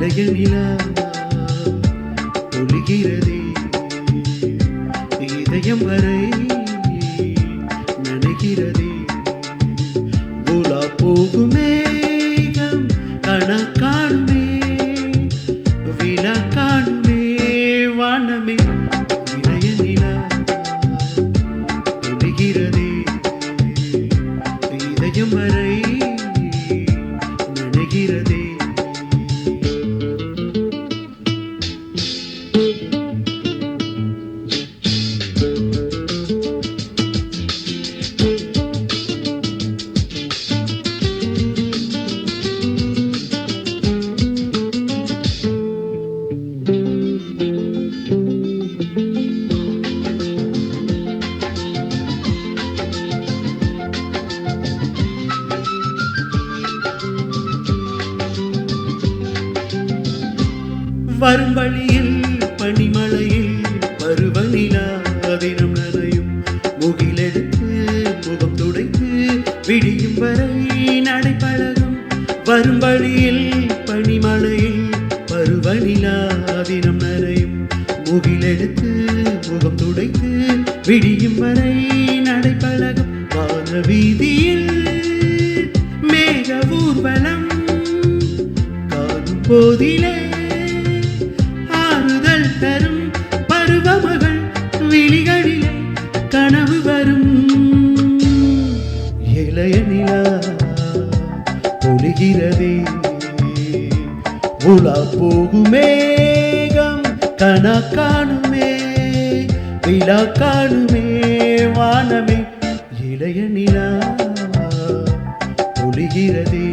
இளைய நிலா ஒளிகிறதே இதயம் வரை நனைகிறதே உலா போகும் மேகம் கணக்காணுமே விழா காணுமே வானமே இளைய நிலா ஒளிகிறதே இதயம் வரை நனைகிறதே வரும் வழியில் பனிமலையில் பருவநிலா தினம் நனையும் முகிலெடுத்து முகம் துடைத்து விடியும் வரை நடைபழகும் வரும் வழியில் பனிமலையில் பருவநிலா தினம் நனையும் முகிலெடுத்து முகம் துடைத்து விடியும் வரை நடைபழகும் வான வீதியில் மேக ஊர்வலம் காணும் போதிலே தரும் பருவமகள் விழிகளிலே கனவு வரும் இளைய நிலா ஒளிகிறதே உலா போகும் மேகம் கனா காணுமே விழா காணுமே வானமே இளைய நிலா ஒளிகிறதே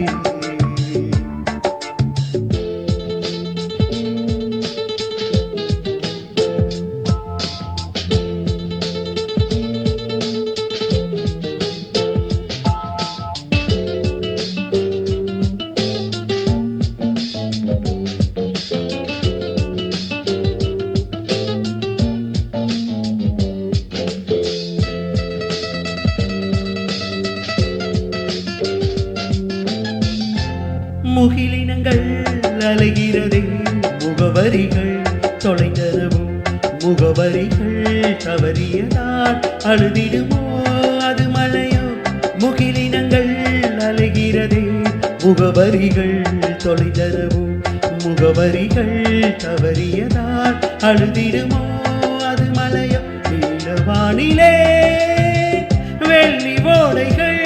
முகிலினங்கள் அலைகிறதே முகவரிகள் தொலைந்தனவோ முகவரிகள் தவறியதால் அழுதிடுமோ அது மழையோ முகிலினங்கள் அலைகிறதே முகவரிகள் தொலைந்தனவோ முகவரிகள் தவறியதால் அழுதிடுமோ அது மழையோ நீலவானிலே வெள்ளி ஓடைகள்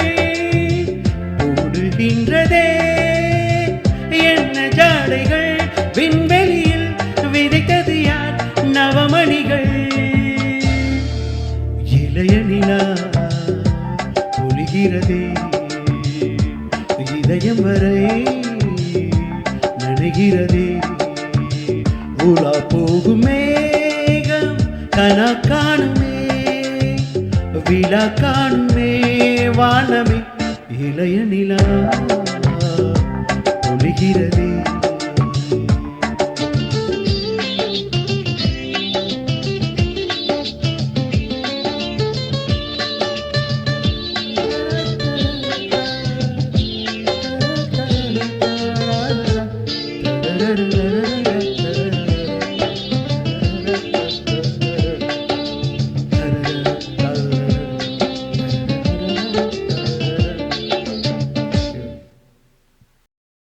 ஓடுகின்றதே என்ன ஜாடைகள் விண்வெளியில் விதைத்தது யார் நவமணிகள் இளைய நிலா ஒளிகிறதே இதயம் வரை நனைகிறதே உலா போகும் மேகம் கனா காணுமே விழா காணுமே வானமே இளைய நிலா ஒளிகிறதே